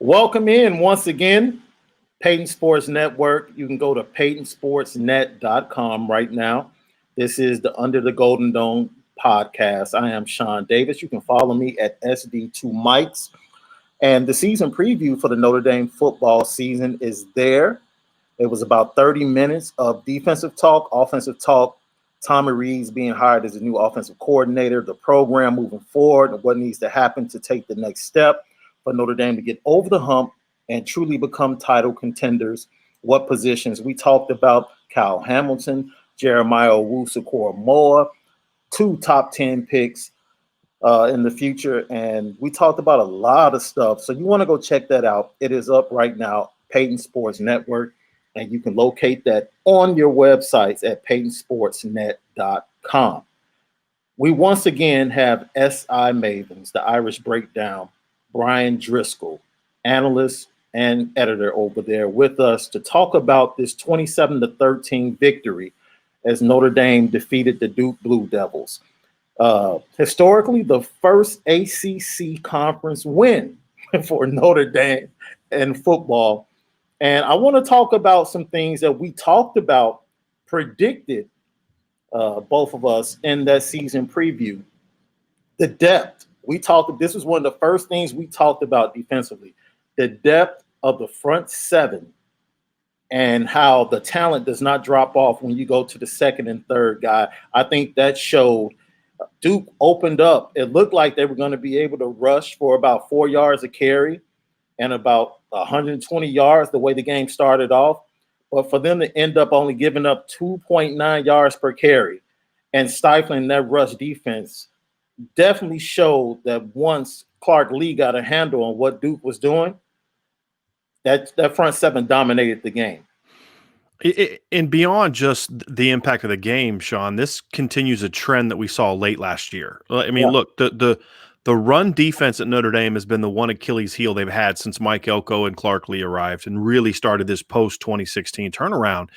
Welcome in once again, Peyton Sports Network. You can go to PeytonSportsNet.com right now. This is the Under the Golden Dome podcast. I am Shaun Davis. You can follow me at SD2Mics. And the season preview for the Notre Dame football season is there. It was about 30 minutes of defensive talk, offensive talk, Tommy Rees being hired as a new offensive coordinator, the program moving forward, and what needs to happen to take the next step for Notre Dame to get over the hump and truly become title contenders. What positions? We talked about Kyle Hamilton, Jeremiah Owusu-Koramoah, 2 top 10 picks in the future. And we talked about a lot of stuff. So you want to go check that out. It is up right now, Peyton Sports Network. And you can locate that on your websites at PeytonSportsNet.com. We once again have SI Mavens, the Irish Breakdown, Bryan Driskell, analyst and editor over there with us to talk about this 27-13 victory as Notre Dame defeated the Duke Blue Devils. Historically, the first ACC conference win for Notre Dame in football. And I want to talk about some things that we talked about, predicted, both of us in that season preview. The depth. This was one of the first things we talked about defensively. The depth of the front seven and how the talent does not drop off when you go to the second and third guy. I think that showed. Duke opened up. It looked like they were going to be able to rush for about 4 yards a carry and about 120 yards the way the game started off. But for them to end up only giving up 2.9 yards per carry and stifling that rush defense definitely showed that once Clark Lee got a handle on what Duke was doing, that front seven dominated the game. And beyond just the impact of the game, Shaun, this continues a trend that we saw late last year. I mean, Look, the run defense at Notre Dame has been the one Achilles heel they've had since Mike Elko and Clark Lee arrived and really started this post-2016 turnaround.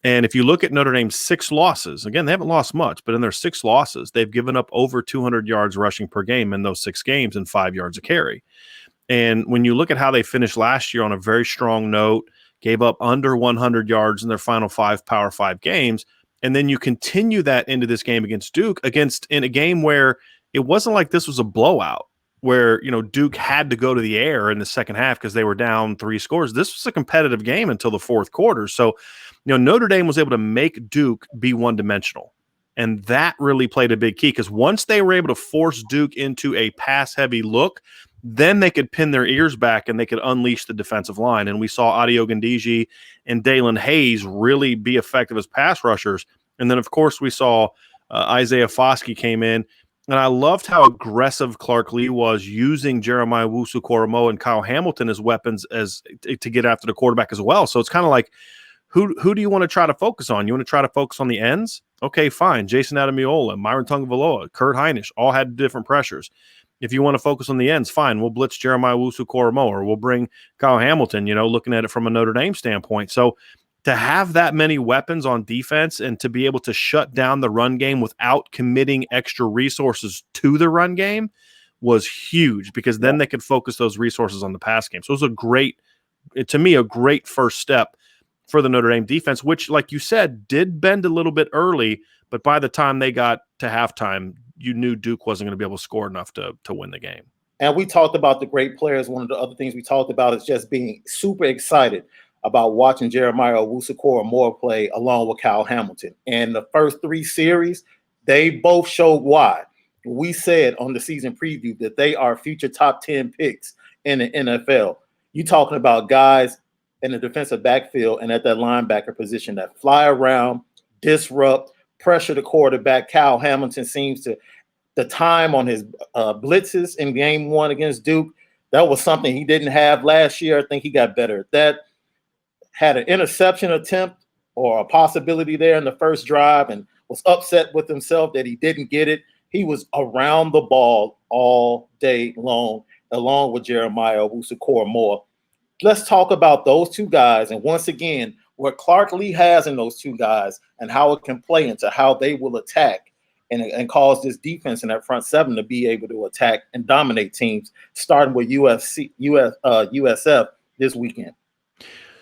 And if you look at Notre Dame's 6 losses, again, they haven't lost much, but in their 6 losses, they've given up over 200 yards rushing per game in those 6 games and 5 yards a carry. And when you look at how they finished last year on a very strong note, gave up under 100 yards in their final 5 Power 5 games, and then you continue that into this game against Duke, in a game where it wasn't like this was a blowout where, Duke had to go to the air in the second half because they were down 3 scores. This was a competitive game until the fourth quarter. So, Notre Dame was able to make Duke be one-dimensional. And that really played a big key because once they were able to force Duke into a pass-heavy look, then they could pin their ears back and they could unleash the defensive line. And we saw Adi Ogundeji and Dalen Hayes really be effective as pass rushers. And then, of course, we saw Isaiah Foskey came in. And I loved how aggressive Clark Lee was using Jeremiah Owusu-Koramoah and Kyle Hamilton as weapons to get after the quarterback as well. So it's kind of like, who do you want to try to focus on? You want to try to focus on the ends? Okay, fine. Jason Adamiola, Myron Tungavaloa, Kurt Heinisch all had different pressures. If you want to focus on the ends, fine. We'll blitz Jeremiah Owusu-Koramoah or we'll bring Kyle Hamilton, looking at it from a Notre Dame standpoint. So to have that many weapons on defense and to be able to shut down the run game without committing extra resources to the run game was huge because then they could focus those resources on the pass game. So it was a great first step for the Notre Dame defense, which, like you said, did bend a little bit early, but by the time they got to halftime, you knew Duke wasn't going to be able to score enough to win the game. And we talked about the great players. One of the other things we talked about is just being super excited about watching Jeremiah Owusu-Koramoah play along with Kyle Hamilton. And the first 3 series, they both showed why. We said on the season preview that they are future top 10 picks in the NFL. You talking about guys in the defensive backfield and at that linebacker position that fly around, disrupt, pressure the quarterback. Kyle Hamilton seems to, the time on his blitzes in game 1 against Duke, that was something he didn't have last year. I think he got better at that. Had an interception attempt or a possibility there in the first drive and was upset with himself that he didn't get it. He was around the ball all day long, along with Jeremiah Owusu-Koramoah. Let's talk about those 2 guys. And once again, what Clark Lee has in those 2 guys and how it can play into how they will attack and cause this defense in that front seven to be able to attack and dominate teams, starting with USF this weekend.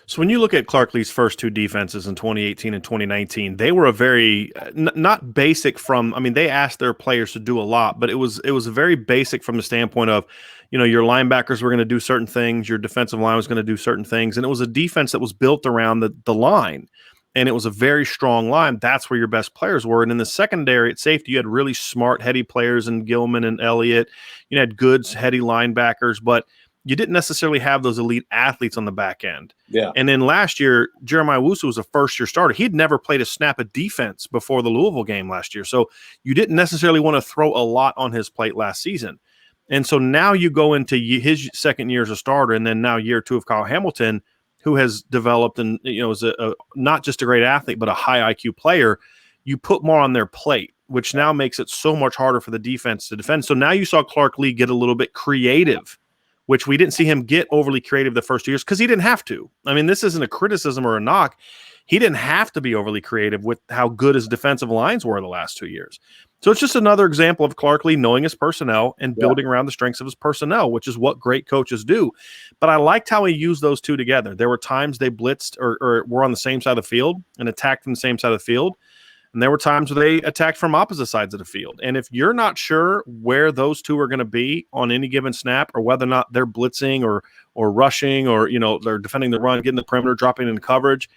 So when you look at Clark Lee's first two defenses in 2018 and 2019, they were a very not basic from. I mean, they asked their players to do a lot, but it was very basic from the standpoint of, your linebackers were going to do certain things, your defensive line was going to do certain things, and it was a defense that was built around the line, and it was a very strong line. That's where your best players were. And in the secondary at safety, you had really smart, heady players in Gilman and Elliott. You had good, heady linebackers, but you didn't necessarily have those elite athletes on the back end. Yeah. And then last year, Jeremiah Wusu was a first-year starter. He'd never played a snap of defense before the Louisville game last year. So you didn't necessarily want to throw a lot on his plate last season. And so now you go into his second year as a starter, and then now year two of Kyle Hamilton, who has developed and is a not just a great athlete, but a high IQ player. You put more on their plate, which now makes it so much harder for the defense to defend. So now you saw Clark Lee get a little bit creative, which we didn't see him get overly creative the first 2 years because he didn't have to. I mean, this isn't a criticism or a knock. He didn't have to be overly creative with how good his defensive lines were the last 2 years. So it's just another example of Clark Lee knowing his personnel and building around the strengths of his personnel, which is what great coaches do. But I liked how he used those two together. There were times they blitzed or were on the same side of the field and attacked from the same side of the field. And there were times where they attacked from opposite sides of the field. And if you're not sure where those two are going to be on any given snap, or whether or not they're blitzing or rushing, or they're defending the run, getting the perimeter, dropping in coverage,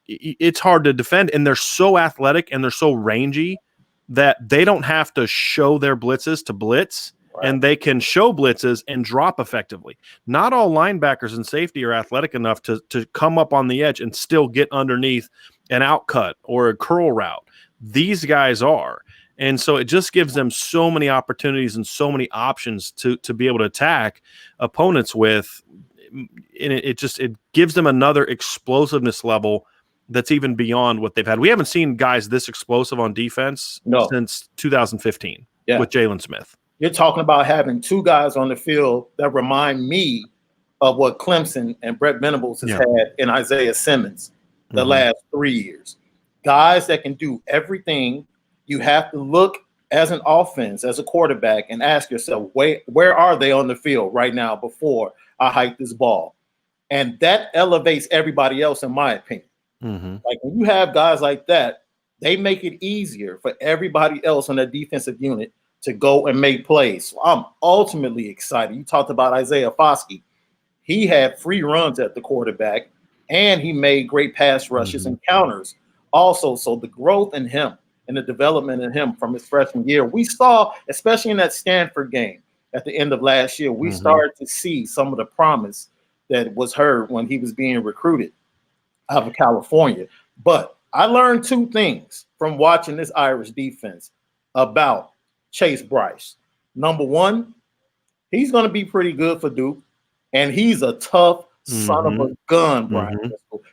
it's hard to defend. And they're so athletic and they're so rangy that they don't have to show their blitzes to blitz, and they can show blitzes and drop effectively. Not all linebackers and safety are athletic enough to come up on the edge and still get underneath an outcut or a curl route. These guys are. And so it just gives them so many opportunities and so many options to be able to attack opponents with. And it gives them another explosiveness level that's even beyond what they've had. We haven't seen guys this explosive on defense since 2015 with Jalen Smith. You're talking about having two guys on the field that remind me of what Clemson and Brett Venables has had in Isaiah Simmons the last 3 years. Guys that can do everything. You have to look as an offense, as a quarterback, and ask yourself, where are they on the field right now before I hike this ball? And that elevates everybody else, in my opinion. Like when you have guys like that, they make it easier for everybody else on that defensive unit to go and make plays. So I'm ultimately excited. You talked about Isaiah Foskey. He had free runs at the quarterback, and he made great pass rushes and counters also. So the growth in him and the development in him from his freshman year, we saw, especially in that Stanford game at the end of last year, we started to see some of the promise that was heard when he was being recruited out of California. But I learned two things from watching this Irish defense about Chase Bryce. Number one, he's going to be pretty good for Duke, and he's a tough son of a gun, Bryan.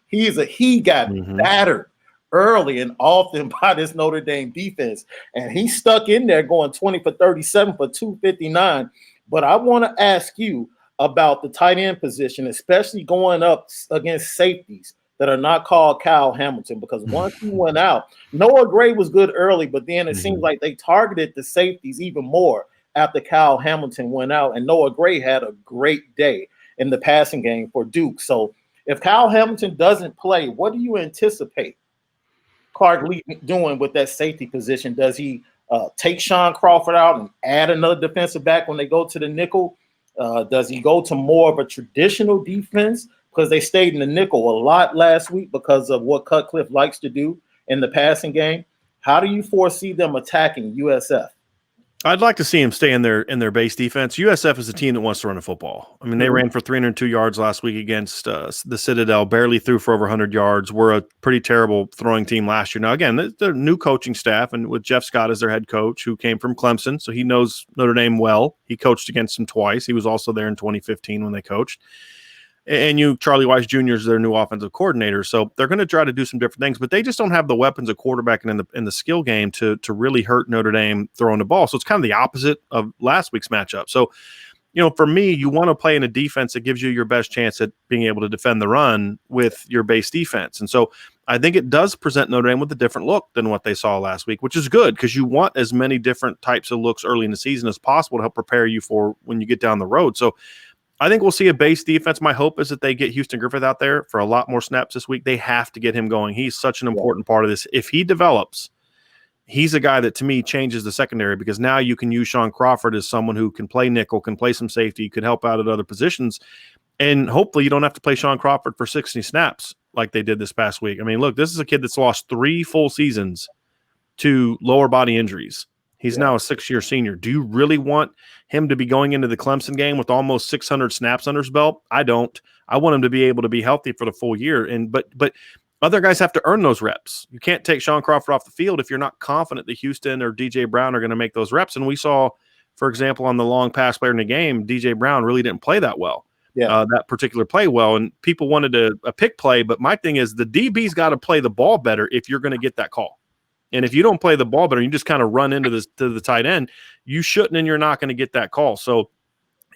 He got battered early and often by this Notre Dame defense, and he stuck in there going 20 for 37 for 259. But I want to ask you about the tight end position, especially going up against safeties that are not called Kyle Hamilton, because once he went out, Noah Gray was good early, but then it seems like they targeted the safeties even more after Kyle Hamilton went out, and Noah Gray had a great day in the passing game for Duke. So if Kyle Hamilton doesn't play, what do you anticipate Clark Lee doing with that safety position? Does he take Sean Crawford out and add another defensive back when they go to the nickel? Does he go to more of a traditional defense? Because they stayed in the nickel a lot last week because of what Cutcliffe likes to do in the passing game. How do you foresee them attacking USF? I'd like to see him stay in their base defense. USF is a team that wants to run the football. I mean, they ran for 302 yards last week against the Citadel, barely threw for over 100 yards. We're a pretty terrible throwing team last year. Now, again, they're new coaching staff, and with Jeff Scott as their head coach, who came from Clemson, so he knows Notre Dame well. He coached against them twice. He was also there in 2015 when they coached. And Charlie Weiss Jr. is their new offensive coordinator. So they're going to try to do some different things, but they just don't have the weapons of quarterbacking in the skill game to really hurt Notre Dame throwing the ball. So it's kind of the opposite of last week's matchup. So, for me, you want to play in a defense that gives you your best chance at being able to defend the run with your base defense. And so I think it does present Notre Dame with a different look than what they saw last week, which is good because you want as many different types of looks early in the season as possible to help prepare you for when you get down the road. So I think we'll see a base defense. My hope is that they get Houston Griffith out there for a lot more snaps this week. They have to get him going. He's such an important part of this. If he develops, he's a guy that to me changes the secondary because now you can use Shaun Crawford as someone who can play nickel, can play some safety, could help out at other positions. And hopefully you don't have to play Shaun Crawford for 60 snaps like they did this past week. I mean, look, this is a kid that's lost 3 full seasons to lower body injuries. He's now a 6-year senior. Do you really want him to be going into the Clemson game with almost 600 snaps under his belt? I don't. I want him to be able to be healthy for the full year. But other guys have to earn those reps. You can't take Shaun Crawford off the field if you're not confident that Houston or DJ Brown are going to make those reps. And we saw, for example, on the long pass player in the game, DJ Brown really didn't play that well. That particular play well, and people wanted a pick play, but my thing is the DB's got to play the ball better if you're going to get that call. And if you don't play the ball better, you just kind of run into the tight end, you shouldn't and you're not going to get that call. So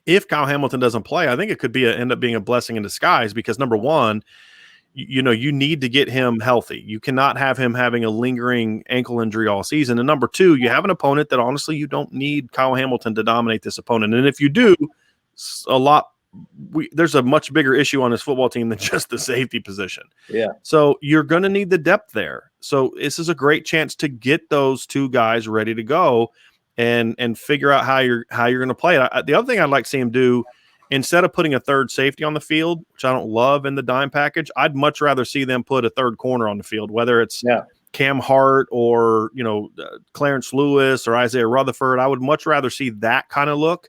if Kyle Hamilton doesn't play, I think it could end up being a blessing in disguise because, number one, you need to get him healthy. You cannot have him having a lingering ankle injury all season. And number two, you have an opponent that honestly you don't need Kyle Hamilton to dominate this opponent. And if you do, there's a much bigger issue on this football team than just the safety position. So you're going to need the depth there. So this is a great chance to get those 2 guys ready to go and figure out how you're going to play it. The other thing I'd like to see him do, instead of putting a third safety on the field, which I don't love in the dime package, I'd much rather see them put a third corner on the field, whether it's Cam Hart or Clarence Lewis or Isaiah Rutherford. I would much rather see that kind of look.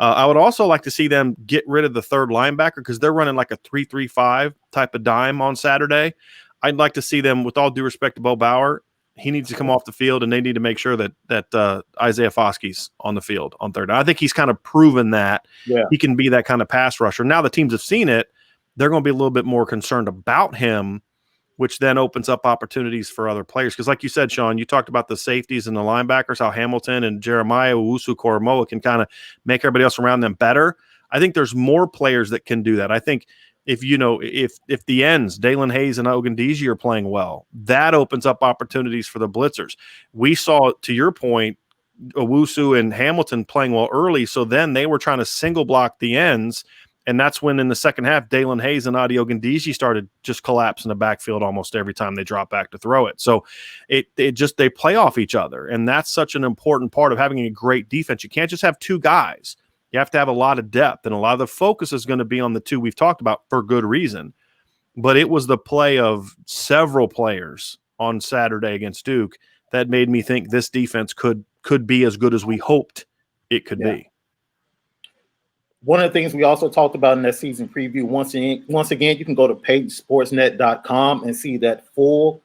I would also like to see them get rid of the third linebacker because they're running like a 3-3-5 type of dime on Saturday. I'd like to see them, with all due respect to Bo Bauer, he needs to come off the field, and they need to make sure that Isaiah Foskey's on the field on third. I think he's kind of proven that he can be that kind of pass rusher. Now the teams have seen it. They're going to be a little bit more concerned about him, which then opens up opportunities for other players. Because like you said, Shaun, you talked about the safeties and the linebackers, how Hamilton and Jeremiah Owusu-Koramoah can kind of make everybody else around them better. I think there's more players that can do that. I think if the ends, Dalen Hayes and Ogundiji are playing well, that opens up opportunities for the blitzers. We saw, to your point, Owusu and Hamilton playing well early, so then they were trying to single block the ends. And that's when in the second half, Dalen Hayes and Adi Ogundiji started just collapsing the backfield almost every time they drop back to throw it. So they play off each other. And that's such an important part of having a great defense. You can't just have 2 guys. You have to have a lot of depth. And a lot of the focus is going to be on the 2 we've talked about for good reason. But it was the play of several players on Saturday against Duke that made me think this defense could be as good as we hoped it could be. One of the things we also talked about in that season preview, once again, you can go to pagesportsnet.com and see that full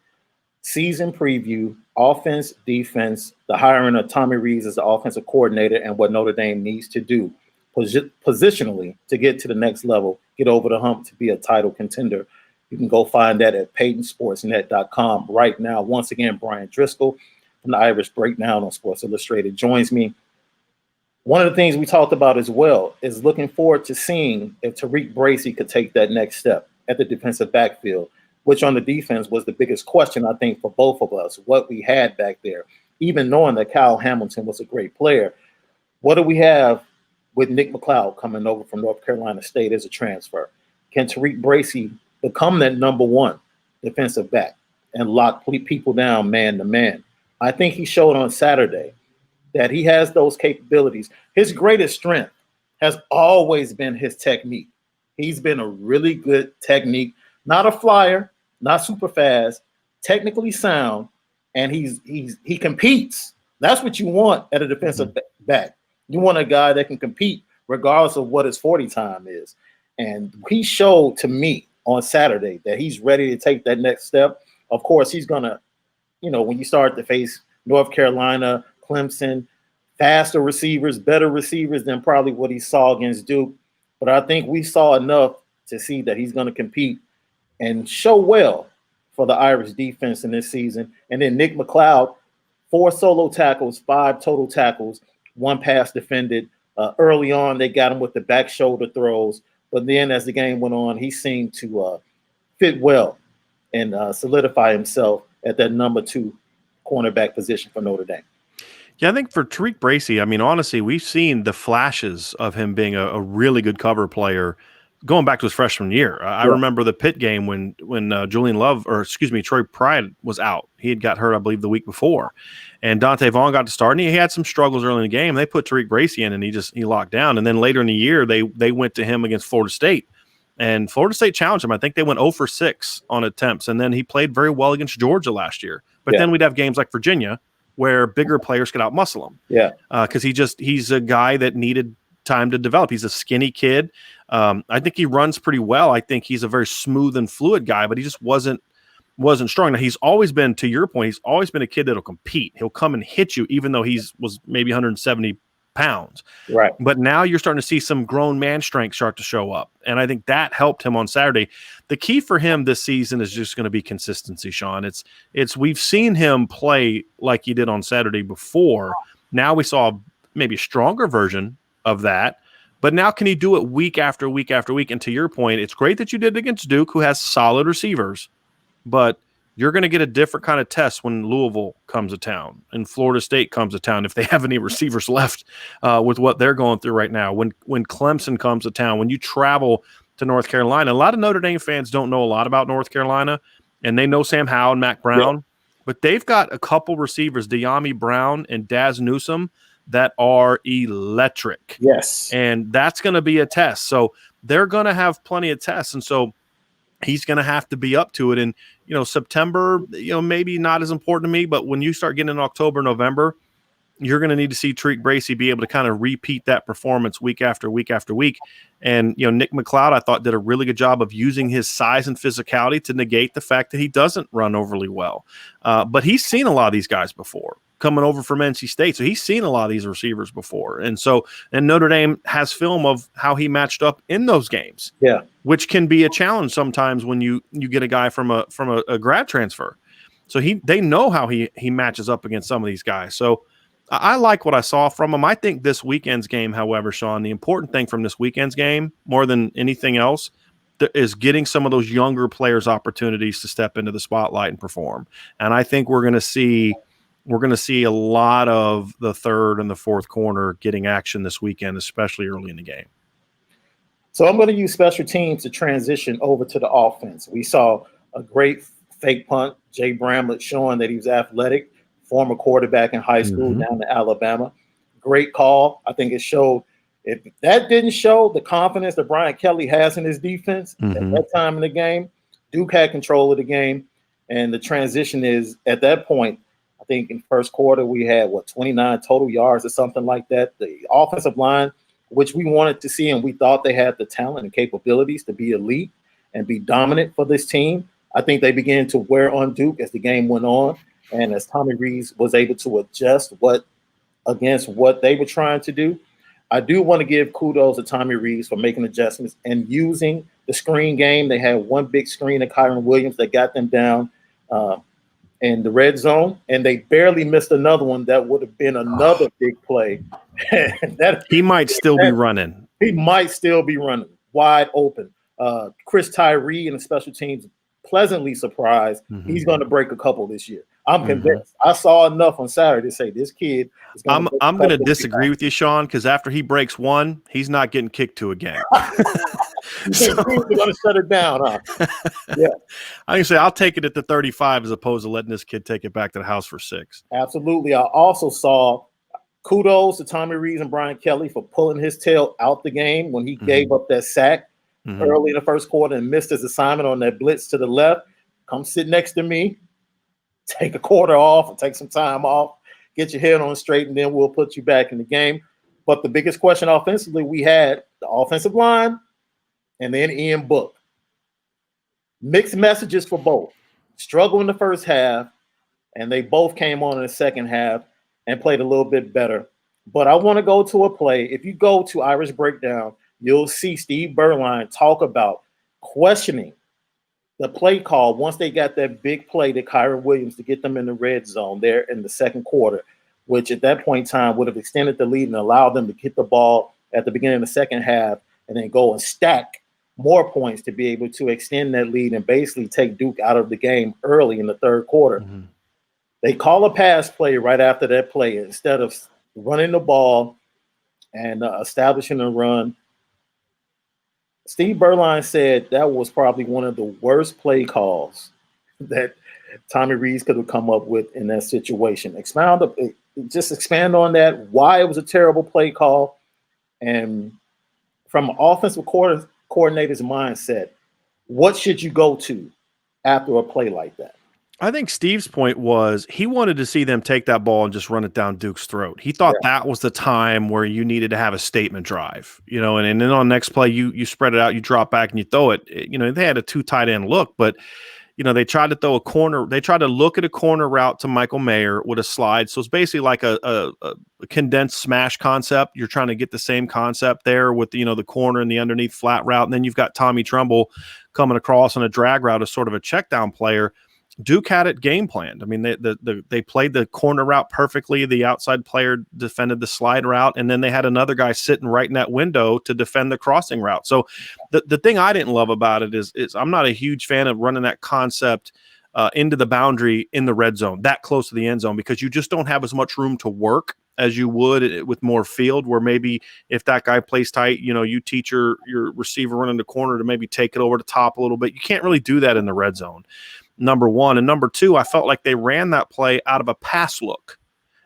season preview, offense, defense, the hiring of Tommy Rees as the offensive coordinator, and what Notre Dame needs to do positionally to get to the next level, get over the hump to be a title contender. You can go find that at pagesportsnet.com right now. Once again, Bryan Driskell from the Irish Breakdown on Sports Illustrated joins me. One of the things we talked about as well is looking forward to seeing if Tariq Bracy could take that next step at the defensive backfield, which on the defense was the biggest question, I think, for both of us, what we had back there, even knowing that Kyle Hamilton was a great player. What do we have with Nick McLeod coming over from North Carolina State as a transfer? Can Tariq Bracy become that number 1 defensive back and lock people down man to man? I think he showed on Saturday that he has those capabilities. His greatest strength has always been his technique. He's been a really good technique, not a flyer, not super fast, technically sound, and he competes. That's what you want at a defensive back. You want a guy that can compete regardless of what his 40 time is. And he showed to me on Saturday that he's ready to take that next step. Of course, he's going to, when you start to face North Carolina, Clemson, faster receivers, better receivers than probably what he saw against Duke. But I think we saw enough to see that he's going to compete and show well for the Irish defense in this season. And then Nick McLeod, 4 solo tackles, 5 total tackles, 1 pass defended. Early on, they got him with the back shoulder throws. But then as the game went on, he seemed to fit well and solidify himself at that number 2 cornerback position for Notre Dame. Yeah, I think for Tariq Bracy, I mean, honestly, we've seen the flashes of him being a really good cover player going back to his freshman year. I remember the Pitt game when Julian Love, or excuse me, Troy Pride was out. He had got hurt, I believe, the week before. And Dante Vaughn got to start, and he had some struggles early in the game. They put Tariq Bracy in, and he locked down. And then later in the year, they went to him against Florida State. And Florida State challenged him. I think they went 0 for 6 on attempts. And then he played very well against Georgia last year. But then we'd have games like Virginia where bigger players could outmuscle him. Yeah. Because he's a guy that needed time to develop. He's a skinny kid. I think he runs pretty well. I think he's a very smooth and fluid guy, but he just wasn't strong. Now, he's always been, to your point, he's always been a kid that'll compete. He'll come and hit you, even though was maybe 170 pounds. Right. But now you're starting to see some grown man strength start to show up. And I think that helped him on Saturday. The key for him this season is just going to be consistency, Shaun. It's we've seen him play like he did on Saturday before. Now we saw maybe a stronger version of that. But now can he do it week after week after week? And to your point, it's great that you did it against Duke, who has solid receivers. But you're going to get a different kind of test when Louisville comes to town and Florida State comes to town, if they have any receivers left with what they're going through right now. When Clemson comes to town, when you travel to North Carolina, a lot of Notre Dame fans don't know a lot about North Carolina, and they know Sam Howell and Mac Brown, but they've got a couple receivers, De'Ami Brown and Daz Newsome, that are electric. Yes. And that's going to be a test. So they're going to have plenty of tests. And so he's going to have to be up to it. And, September, maybe not as important to me, but when you start getting in October, November, you're going to need to see Tariq Bracy be able to kind of repeat that performance week after week after week. And, Nick McLeod, I thought, did a really good job of using his size and physicality to negate the fact that he doesn't run overly well. But he's seen a lot of these guys before, coming over from NC State. So he's seen a lot of these receivers before. And Notre Dame has film of how he matched up in those games. Yeah. Which can be a challenge sometimes when you get a guy from a grad transfer. So they know how he matches up against some of these guys. So I like what I saw from him. I think this weekend's game, however, Shaun, the important thing from this weekend's game, more than anything else, is getting some of those younger players opportunities to step into the spotlight and perform. And I think we're going to see a lot of the third and the fourth corner getting action this weekend, especially early in the game. So I'm going to use special teams to transition over to the offense. We saw a great fake punt, Jay Bramlett, showing that he was athletic, former quarterback in high school down in Alabama. Great call. I think it showed. If that didn't show the confidence that Brian Kelly has in his defense at that time in the game, Duke had control of the game. And the transition is, at that point, I think in first quarter we had, 29 total yards or something like that. The offensive line, which we wanted to see, and we thought they had the talent and capabilities to be elite and be dominant for this team. I think they began to wear on Duke as the game went on, and as Tommy Rees was able to adjust against what they were trying to do. I do want to give kudos to Tommy Rees for making adjustments and using the screen game. They had one big screen of Kyron Williams that got them down in the red zone, and they barely missed another one that would have been another big play. He might still be running. He might still be running wide open. Chris Tyree and the special teams pleasantly surprised. He's going to break a couple this year. I'm convinced. I saw enough on Saturday to say this kid is going to. I'm going to disagree with you, Shaun, because after he breaks one, he's not getting kicked to again. We're going to shut it down, huh? Yeah. I can say I'll take it at the 35 as opposed to letting this kid take it back to the house for 6. Absolutely. I also saw kudos to Tommy Rees and Brian Kelly for pulling his tail out the game when he gave up that sack early in the first quarter and missed his assignment on that blitz to the left. Come sit next to me, take a quarter off or take some time off, get your head on straight, and then we'll put you back in the game. But the biggest question offensively, we had the offensive line and then Ian Book. Mixed messages for both. Struggled in the first half, and they both came on in the second half and played a little bit better. But I want to go to a play. If you go to Irish Breakdown, you'll see Steve Berline talk about questioning the play call once they got that big play to Kyron Williams to get them in the red zone there in the second quarter, which at that point in time would have extended the lead and allowed them to get the ball at the beginning of the second half and then go and stack more points to be able to extend that lead and basically take Duke out of the game early in the third quarter. Mm-hmm. They call a pass play right after that play instead of running the ball and establishing a run. Steve Berline said that was probably one of the worst play calls that Tommy Rees could have come up with in that situation. Expand on that, why it was a terrible play call, and from an offensive coordinator's mindset, what should you go to after a play like that? I think Steve's point was he wanted to see them take that ball and just run it down Duke's throat. He thought that was the time where you needed to have a statement drive, and then on next play, you spread it out, you drop back and you throw it. They had a 2 tight end look, but they tried to throw a corner. They tried to look at a corner route to Michael Mayer with a slide. So it's basically like a condensed smash concept. You're trying to get the same concept there with the corner and the underneath flat route. And then you've got Tommy Trumbull coming across on a drag route as sort of a check down player. Duke had it game planned. I mean, they played the corner route perfectly. The outside player defended the slide route, and then they had another guy sitting right in that window to defend the crossing route. So the thing I didn't love about it is I'm not a huge fan of running that concept into the boundary in the red zone, that close to the end zone, because you just don't have as much room to work as you would with more field, where maybe if that guy plays tight, you teach your receiver running the corner to maybe take it over the top a little bit. You can't really do that in the red zone. Number one. And number two, I felt like they ran that play out of a pass look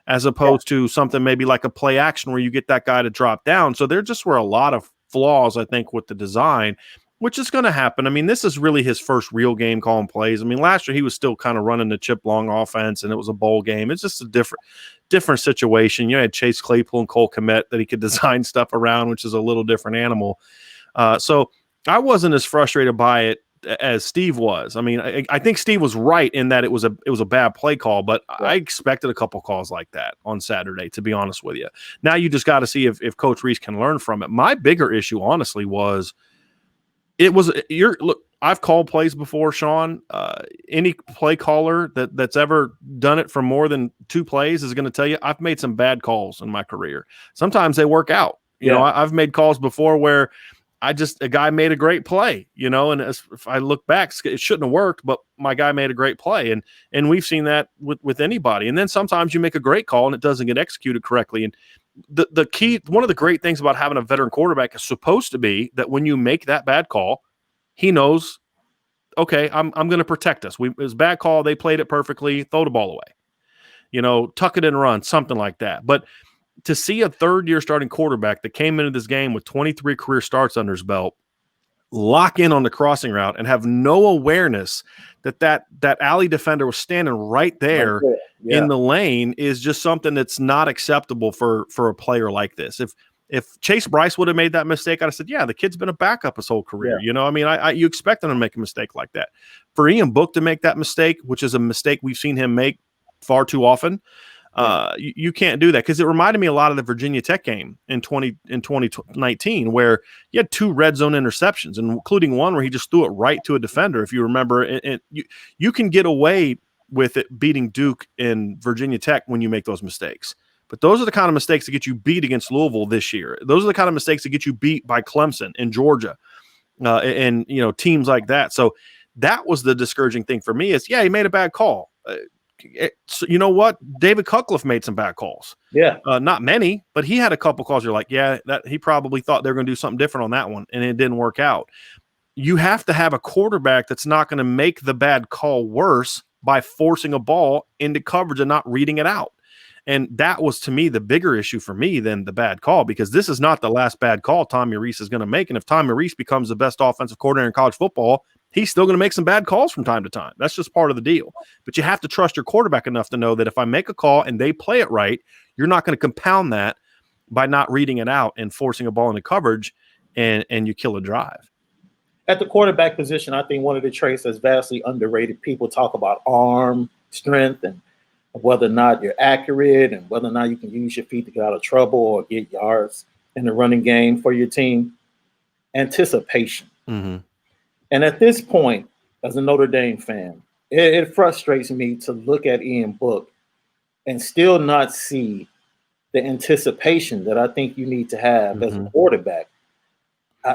as opposed to something maybe like a play action where you get that guy to drop down. So there just were a lot of flaws, I think, with the design, which is going to happen. I mean, this is really his first real game calling plays. I mean, last year he was still kind of running the chip long offense, and it was a bowl game. It's just a different situation. You had Chase Claypool and Cole Kmet that he could design stuff around, which is a little different animal. So I wasn't as frustrated by it as Steve was. I mean, I think Steve was right in that it was a bad play call, but I expected a couple calls like that on Saturday, to be honest with you. Now you just got to see if Coach Rees can learn from it. My bigger issue, honestly, was look, I've called plays before, Shaun. Any play caller that's ever done it for more than 2 plays is going to tell you I've made some bad calls in my career. Sometimes they work out. I've made calls before where a guy made a great play, and if I look back, it shouldn't have worked, but my guy made a great play. And we've seen that with anybody. And then sometimes you make a great call and it doesn't get executed correctly. And the key, one of the great things about having a veteran quarterback is supposed to be that when you make that bad call, he knows, okay, I'm going to protect us. It was a bad call. They played it perfectly. Throw the ball away, tuck it and run, something like that. But to see a third-year starting quarterback that came into this game with 23 career starts under his belt, lock in on the crossing route and have no awareness that alley defender was standing right there in the lane is just something that's not acceptable for a player like this. If Chase Bryce would have made that mistake, I'd have said, yeah, the kid's been a backup his whole career. You expect him to make a mistake like that. For Ian Book to make that mistake, which is a mistake we've seen him make far too often, you can't do that, because it reminded me a lot of the Virginia Tech game in 2019, where you had 2 red zone interceptions, including one where he just threw it right to a defender. If you remember, and you can get away with it beating Duke and Virginia Tech when you make those mistakes. But those are the kind of mistakes that get you beat against Louisville this year. Those are the kind of mistakes that get you beat by Clemson and Georgia, and teams like that. So that was the discouraging thing for me. Is he made a bad call. So you know what? David Cutcliffe made some bad calls. Not many, but he had a couple calls. You're like, that he probably thought they were going to do something different on that one, and it didn't work out. You have to have a quarterback that's not going to make the bad call worse by forcing a ball into coverage and not reading it out. And that was, to me, the bigger issue for me than the bad call, because this is not the last bad call Tommy Rees is going to make. And if Tommy Rees becomes the best offensive coordinator in college football, he's still going to make some bad calls from time to time. That's just part of the deal. But you have to trust your quarterback enough to know that if I make a call and they play it right, you're not going to compound that by not reading it out and forcing a ball into coverage, and you kill a drive. At the quarterback position, I think one of the traits that's vastly underrated, people talk about arm strength and whether or not you're accurate and whether or not you can use your feet to get out of trouble or get yards in the running game for your team. Anticipation. Mm-hmm. And at this point, as a Notre Dame fan, it frustrates me to look at Ian Book and still not see the anticipation that I think you need to have as a quarterback.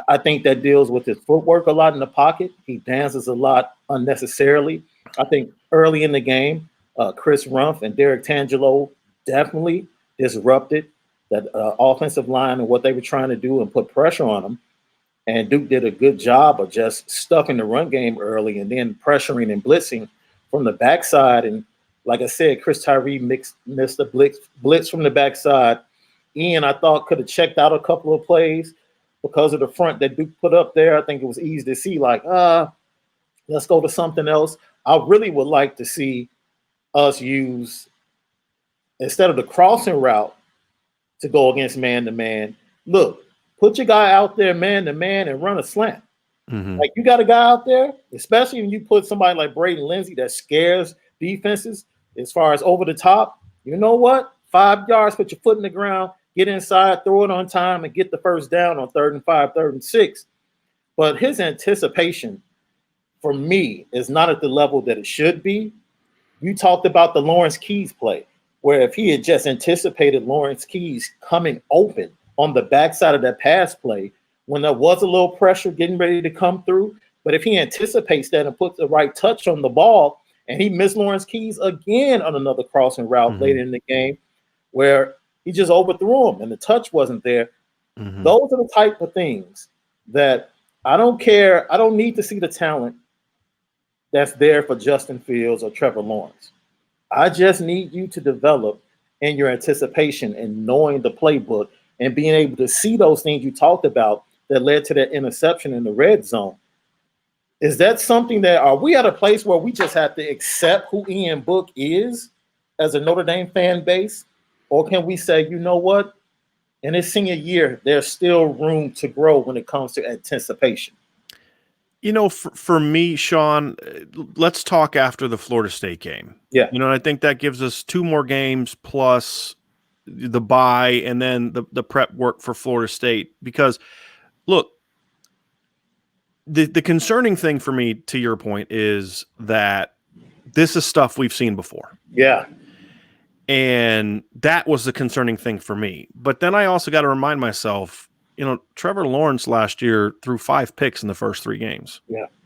I think that deals with his footwork a lot in the pocket. He dances a lot unnecessarily. I think early in the game, Chris Rumph and Derek Tangelo definitely disrupted that offensive line and what they were trying to do and put pressure on them. And Duke did a good job of just stuffing the run game early and then pressuring and blitzing from the backside. And like I said, Chris Tyree missed a blitz from the backside. Ian, I thought, could have checked out a couple of plays because of the front that Duke put up there. I think it was easy to see, like, let's go to something else. I really would like to see us use, instead of the crossing route to go against man-to-man, look, put your guy out there man-to-man and run a slant. Mm-hmm. Like, you got a guy out there, especially when you put somebody like Braden Lindsey that scares defenses as far as over the top. You know what? 5 yards, put your foot in the ground, get inside, throw it on time, and get the first down on 3rd and 5, 3rd and 6. But his anticipation, for me, is not at the level that it should be. You talked about the Lawrence Keys play, where if he had just anticipated Lawrence Keys coming open on the backside of that pass play, when there was a little pressure getting ready to come through, but if he anticipates that and puts the right touch on the ball, and he missed Lawrence Keys again on another crossing route later in the game, where he just overthrew him and the touch wasn't there. Those are the type of things that I don't care. I don't need to see the talent that's there for Justin Fields or Trevor Lawrence. I just need you to develop in your anticipation and knowing the playbook and being able to see those things you talked about that led to that interception in the red zone. Is that something that, are we at a place where we just have to accept who Ian Book is as a Notre Dame fan base? Or can we say, you know what, in his senior year, there's still room to grow when it comes to anticipation? You know, for me, Shaun, let's talk after the Florida State game. Yeah. You know, I think that gives us 2 more games plus the bye and then the prep work for Florida State. Because, look, the concerning thing for me, to your point, is that this is stuff we've seen before. Yeah. And that was the concerning thing for me. But then I also got to remind myself, you know, Trevor Lawrence last year threw 5 picks in the first 3 games,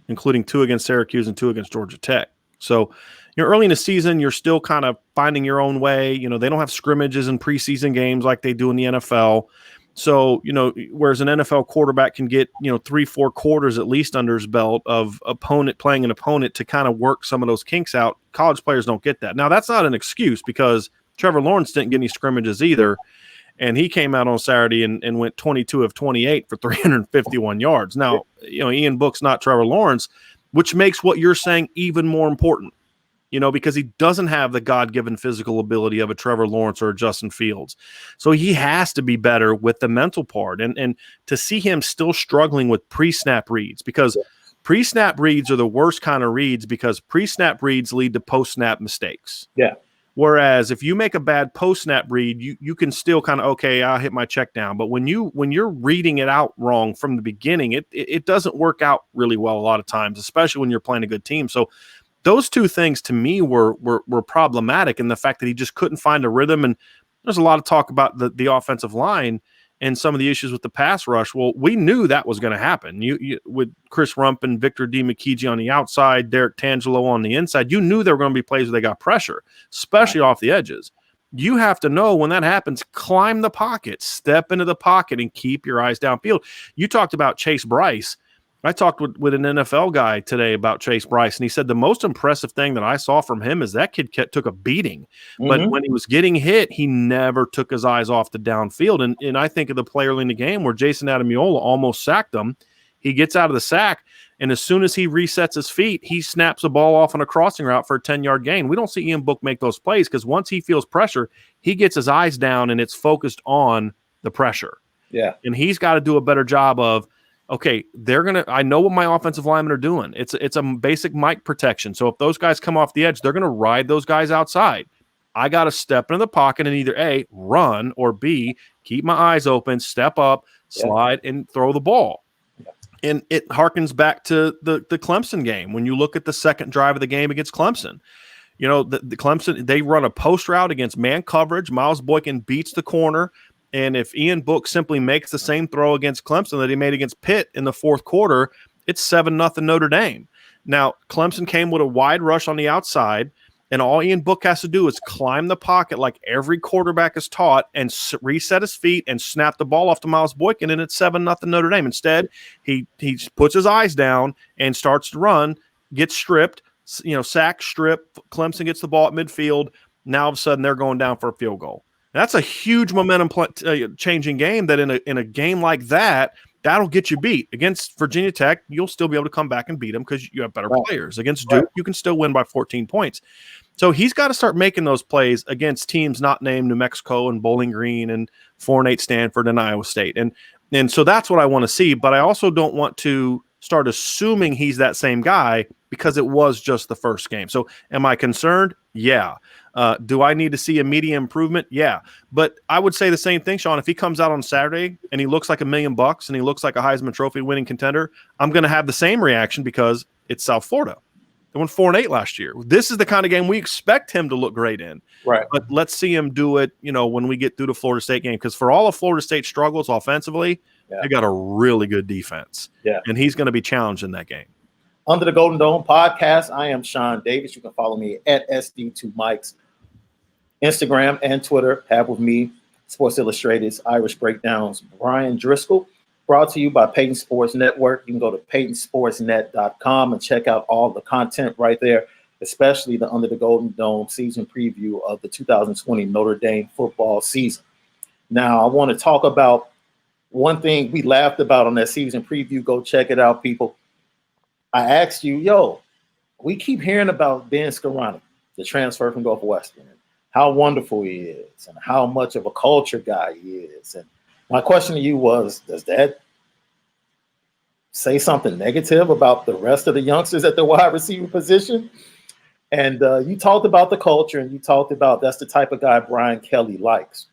including 2 against Syracuse and 2 against Georgia Tech. So, you know, early in the season, you're still kind of finding your own way. You know, they don't have scrimmages and preseason games like they do in the NFL. So, you know, whereas an NFL quarterback can get, you know, 3-4 quarters at least under his belt of playing an opponent to kind of work some of those kinks out, college players don't get that. Now, that's not an excuse because Trevor Lawrence didn't get any scrimmages either. And he came out on Saturday and went 22 of 28 for 351 yards. Now, you know, Ian Book's not Trevor Lawrence, which makes what you're saying even more important, you know, because he doesn't have the God-given physical ability of a Trevor Lawrence or a Justin Fields. So he has to be better with the mental part. And to see him still struggling with pre-snap reads, because pre-snap reads are the worst kind of reads because pre-snap reads lead to post-snap mistakes. Yeah. Whereas if you make a bad post-snap read, you can still kind of, okay, I'll hit my check down. But when you're reading it out wrong from the beginning, it doesn't work out really well a lot of times, especially when you're playing a good team. So those 2 things to me were problematic, and the fact that he just couldn't find a rhythm. And there's a lot of talk about the offensive line and some of the issues with the pass rush. Well, we knew that was going to happen. You with Chris Rumph and Victor DiMicchigi on the outside, Derek Tangelo on the inside, you knew there were going to be plays where they got pressure, especially off the edges. You have to know when that happens, climb the pocket, step into the pocket, and keep your eyes downfield. You talked about Chase Bryce. I talked with an NFL guy today about Chase Bryce, and he said the most impressive thing that I saw from him is that kid took a beating. But when he was getting hit, he never took his eyes off the downfield. And I think of the play early in the game where Jason Adamiola almost sacked him. He gets out of the sack, and as soon as he resets his feet, he snaps a ball off on a crossing route for a 10-yard gain. We don't see Ian Book make those plays because once he feels pressure, he gets his eyes down, and it's focused on the pressure. Yeah. And he's got to do a better job of, okay, I know what my offensive linemen are doing. It's a basic mic protection. So if those guys come off the edge, they're going to ride those guys outside. I got to step into the pocket and either A, run, or B, keep my eyes open, step up, slide, and throw the ball. Yeah. And it harkens back to the Clemson game. When you look at the second drive of the game against Clemson, you know, the Clemson, they run a post route against man coverage. Miles Boykin beats the corner. And if Ian Book simply makes the same throw against Clemson that he made against Pitt in the fourth quarter, it's 7-0 Notre Dame. Now, Clemson came with a wide rush on the outside, and all Ian Book has to do is climb the pocket like every quarterback is taught and reset his feet and snap the ball off to Miles Boykin, and it's 7-0 Notre Dame. Instead, he puts his eyes down and starts to run, gets stripped, sack, strip. Clemson gets the ball at midfield. Now, all of a sudden, they're going down for a field goal. That's a huge momentum changing game that in a game like that, that'll get you beat. Against Virginia Tech, you'll still be able to come back and beat them because you have better players. Against Duke, you can still win by 14 points. So he's got to start making those plays against teams not named New Mexico and Bowling Green and 4-8 Stanford and Iowa State. And so that's what I want to see. But I also don't want to start assuming he's that same guy because it was just the first game. So am I concerned? Yeah. Do I need to see immediate improvement? Yeah. But I would say the same thing, Shaun. If he comes out on Saturday and he looks like $1 million and he looks like a Heisman Trophy winning contender, I'm going to have the same reaction because it's South Florida. They won 4-8 last year. This is the kind of game we expect him to look great in. Right. But let's see him do it, when we get through the Florida State game. Because for all of Florida State's struggles offensively, they got a really good defense. Yeah. And he's going to be challenged in that game. Under the Golden Dome podcast, I am Shaun Davis. You can follow me at SD2Mikes. Instagram and Twitter. Have with me Sports Illustrated's Irish Breakdowns, Bryan Driskell. Brought to you by Peyton Sports Network. You can go to PeytonSportsNet.com and check out all the content right there, especially the Under the Golden Dome season preview of the 2020 Notre Dame football season. Now, I want to talk about one thing we laughed about on that season preview. Go check it out, people. I asked you, we keep hearing about Ben Skoranek, the transfer from Northwestern, and how wonderful he is and how much of a culture guy he is. And my question to you was, does that say something negative about the rest of the youngsters at the wide receiver position? And you talked about the culture, and you talked about that's the type of guy Brian Kelly likes.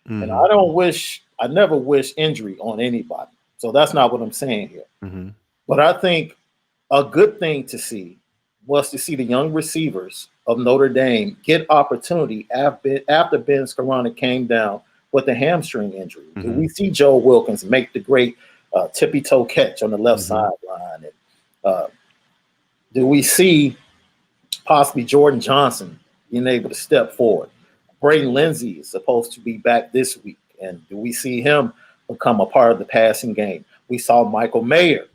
Mm-hmm. And I never wish injury on anybody. So that's not what I'm saying here. Mm-hmm. But I think a good thing to see was to see the young receivers of Notre Dame get opportunity after Ben Skoranek came down with a hamstring injury. Mm-hmm. Do we see Joe Wilkins make the great tippy-toe catch on the left sideline? And do we see possibly Jordan Johnson being able to step forward? Braden Lindsey is supposed to be back this week. And do we see him become a part of the passing game? We saw Michael Mayer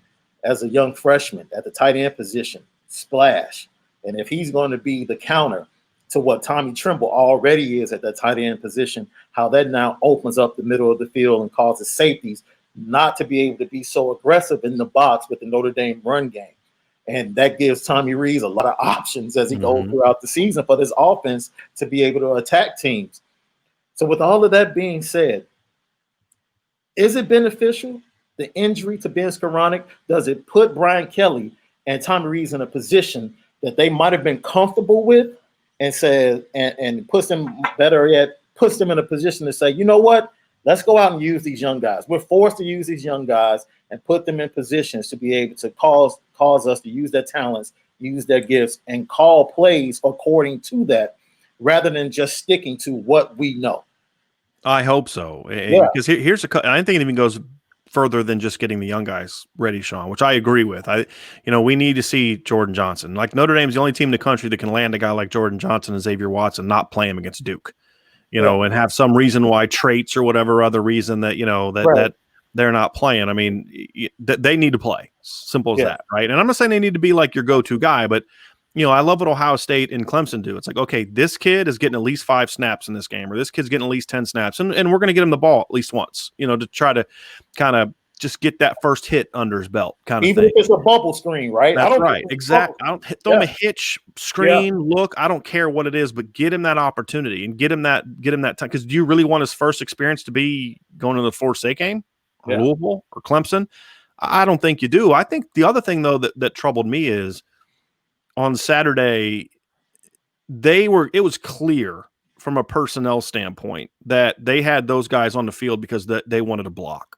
as a young freshman at the tight end position splash. And if he's going to be the counter to what Tommy Tremble already is at that tight end position, how that now opens up the middle of the field and causes safeties not to be able to be so aggressive in the box with the Notre Dame run game. And that gives Tommy Rees a lot of options as he goes throughout the season for this offense to be able to attack teams. So with all of that being said, is it beneficial, the injury to Ben Skoranek? Does it put Brian Kelly and Tommy Rees in a position that they might have been comfortable with and said, and puts them better yet, puts them in a position to say, you know what, let's go out and use these young guys. We're forced to use these young guys and put them in positions to be able to cause us to use their talents, use their gifts, and call plays according to that, rather than just sticking to what we know. I hope so. Because here's I think it even goes further than just getting the young guys ready, Shaun, which I agree with. We need to see Jordan Johnson. Like, Notre Dame's the only team in the country that can land a guy like Jordan Johnson and Xavier Watson, not play him against Duke, and have some reason why, traits or whatever other reason that, that they're not playing. I mean, they need to play. Simple as that, right? And I'm not saying they need to be like your go-to guy, but I love what Ohio State and Clemson do. It's like, okay, this kid is getting at least 5 snaps in this game, or this kid's getting at least 10 snaps, and we're going to get him the ball at least once, to try to kind of just get that first hit under his belt, kind of even thing. If it's a bubble screen, right? That's right, exactly. I don't throw him a hitch screen look. I don't care what it is, but get him that opportunity and get him that time. Because do you really want his first experience to be going to the Florida State game, or Louisville, or Clemson? I don't think you do. I think the other thing though that troubled me is, on Saturday, it was clear from a personnel standpoint that they had those guys on the field because they wanted to block.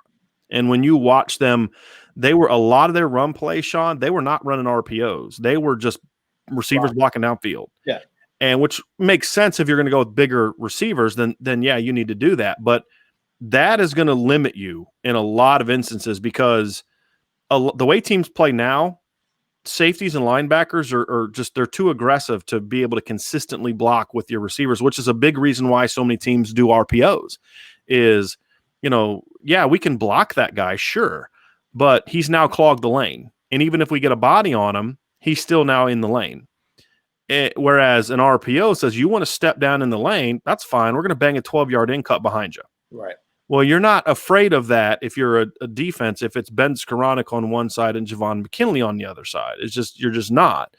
And when you watch them, a lot of their run plays, Shaun, they were not running RPOs. They were just receivers blocking downfield. Yeah. And which makes sense if you're going to go with bigger receivers, then you need to do that. But that is going to limit you in a lot of instances because the way teams play now, safeties and linebackers are just, they're too aggressive to be able to consistently block with your receivers, which is a big reason why so many teams do RPOs is, yeah, we can block that guy, sure, but he's now clogged the lane. And even if we get a body on him, he's still now in the lane. Whereas an RPO says you want to step down in the lane, that's fine. We're going to bang a 12-yard in cut behind you. Right. Well, you're not afraid of that if you're a defense, if it's Ben Skoranek on one side and Javon McKinley on the other side. You're just not.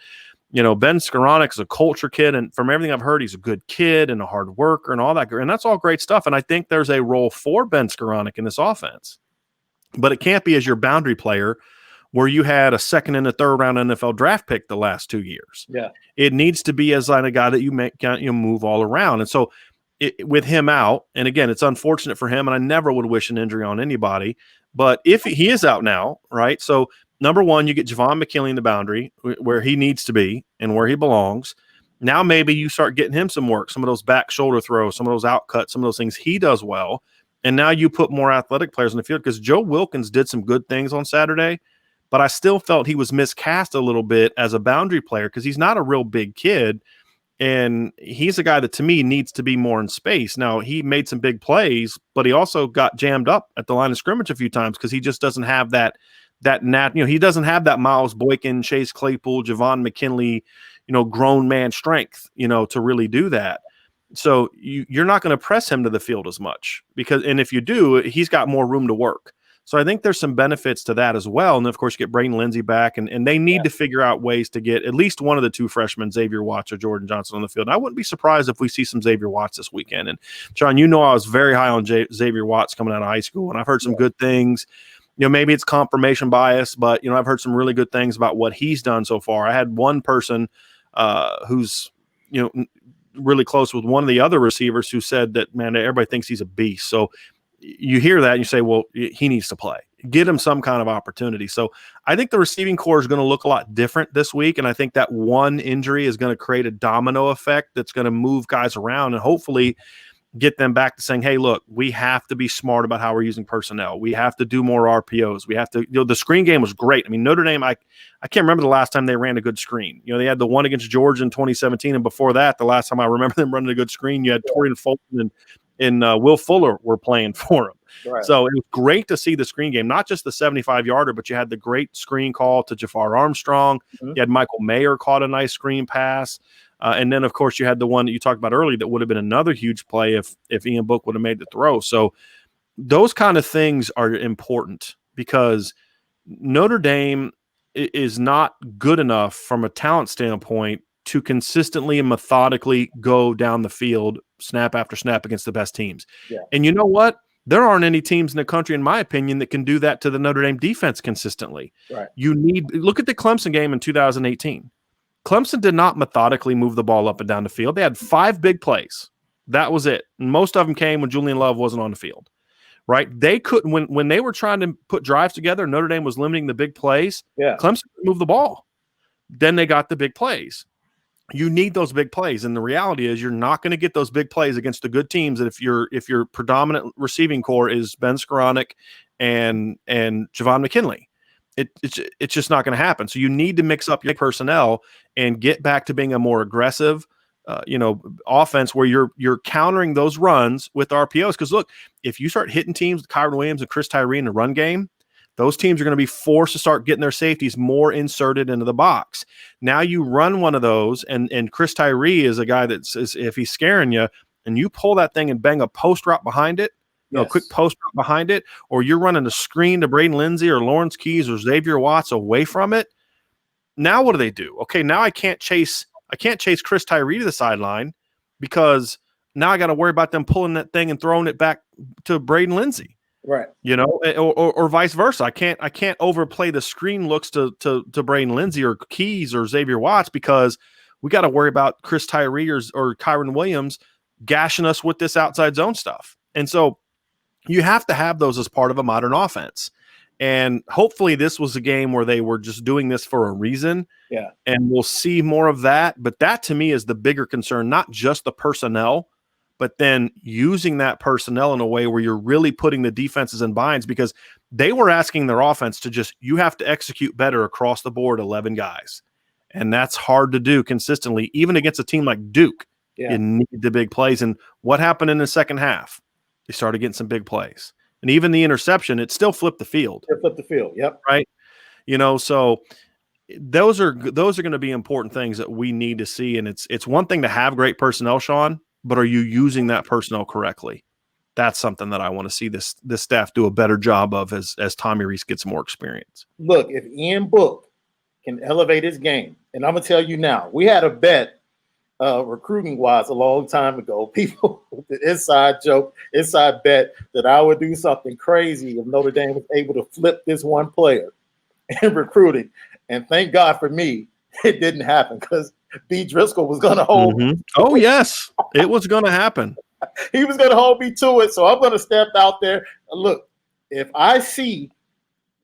Ben Skoranek is a culture kid, and from everything I've heard, he's a good kid and a hard worker and all that. And that's all great stuff. And I think there's a role for Ben Skoranek in this offense. But it can't be as your boundary player where you had a second and a third round NFL draft pick the last 2 years. Yeah. It needs to be as a guy that you move all around. And so with him out, and again, it's unfortunate for him, and I never would wish an injury on anybody, but if he is out now, right? So number one, you get Javon McKinley in the boundary where he needs to be and where he belongs. Now maybe you start getting him some work, some of those back shoulder throws, some of those out cuts, some of those things he does well. And now you put more athletic players in the field because Joe Wilkins did some good things on Saturday, but I still felt he was miscast a little bit as a boundary player because he's not a real big kid. And he's a guy that, to me, needs to be more in space. Now, he made some big plays, but he also got jammed up at the line of scrimmage a few times because he just doesn't have he doesn't have that Miles Boykin, Chase Claypool, Javon McKinley, grown man strength, to really do that. So you're not going to press him to the field as much and if you do, he's got more room to work. So I think there's some benefits to that as well. And of course, you get Braden Lindsey back, and they need to figure out ways to get at least one of the two freshmen, Xavier Watts or Jordan Johnson, on the field. And I wouldn't be surprised if we see some Xavier Watts this weekend. And Shaun, I was very high on Xavier Watts coming out of high school, and I've heard some good things. Maybe it's confirmation bias, but I've heard some really good things about what he's done so far. I had one person who's really close with one of the other receivers who said that, man, everybody thinks he's a beast. So you hear that and you say, well, he needs to play. Get him some kind of opportunity. So I think the receiving core is going to look a lot different this week, and I think that one injury is going to create a domino effect that's going to move guys around and hopefully get them back to saying, hey, look, we have to be smart about how we're using personnel. We have to do more RPOs. We have to the screen game was great. I mean, Notre Dame, I can't remember the last time they ran a good screen. They had the one against Georgia in 2017, and before that, the last time I remember them running a good screen, you had Torian Fulton and Will Fuller were playing for him. Right. So it was great to see the screen game, not just the 75-yarder, but you had the great screen call to Jafar Armstrong. Mm-hmm. You had Michael Mayer caught a nice screen pass. And then, of course, you had the one that you talked about earlier that would have been another huge play if Ian Book would have made the throw. So those kind of things are important because Notre Dame is not good enough from a talent standpoint to consistently and methodically go down the field snap after snap against the best teams. Yeah. And you know what? There aren't any teams in the country, in my opinion, that can do that to the Notre Dame defense consistently. Right. Look at the Clemson game in 2018. Clemson did not methodically move the ball up and down the field. They had 5 big plays. That was it. And most of them came when Julian Love wasn't on the field. Right? They couldn't, when they were trying to put drives together, Notre Dame was limiting the big plays. Yeah. Clemson moved the ball. Then they got the big plays. You need those big plays, and the reality is you're not going to get those big plays against the good teams. That if your predominant receiving core is Ben Skoranek and Javon McKinley, it's just not going to happen. So you need to mix up your personnel and get back to being a more aggressive, offense where you're countering those runs with RPOs. Because look, if you start hitting teams with Kyron Williams and Chris Tyree in the run game, those teams are going to be forced to start getting their safeties more inserted into the box. Now you run one of those, and Chris Tyree is a guy that says if he's scaring you, and you pull that thing and bang a post route behind it, a quick post route behind it, or you're running a screen to Braden Lindsey or Lawrence Keys or Xavier Watts away from it. Now what do? Okay, now I can't chase Chris Tyree to the sideline because now I got to worry about them pulling that thing and throwing it back to Braden Lindsey. Right. Or vice versa. I can't overplay the screen looks to Braden Lindsey or Keys or Xavier Watts because we got to worry about Chris Tyree or Kyron Williams gashing us with this outside zone stuff. And so you have to have those as part of a modern offense. And hopefully this was a game where they were just doing this for a reason. Yeah. And we'll see more of that. But that to me is the bigger concern, not just the personnel, but then using that personnel in a way where you're really putting the defenses in binds, because they were asking their offense to just, you have to execute better across the board, 11 guys. And that's hard to do consistently, even against a team like Duke. Yeah. You need the big plays. And what happened in the second half? They started getting some big plays. And even the interception, it still flipped the field. It flipped the field, yep. Right? So those are going to be important things that we need to see. And it's one thing to have great personnel, Shaun, but are you using that personnel correctly? That's something that I want to see this staff do a better job of as Tommy Rees gets more experience. Look, if Ian Book can elevate his game, and I'm going to tell you now, we had a bet recruiting-wise a long time ago. People, the inside bet that I would do something crazy if Notre Dame was able to flip this one player in recruiting. And thank God for me, it didn't happen, because B. Driskell was going to hold. Mm-hmm. Oh, yes, it was going to happen. He was going to hold me to it. So I'm going to step out there. Look, if I see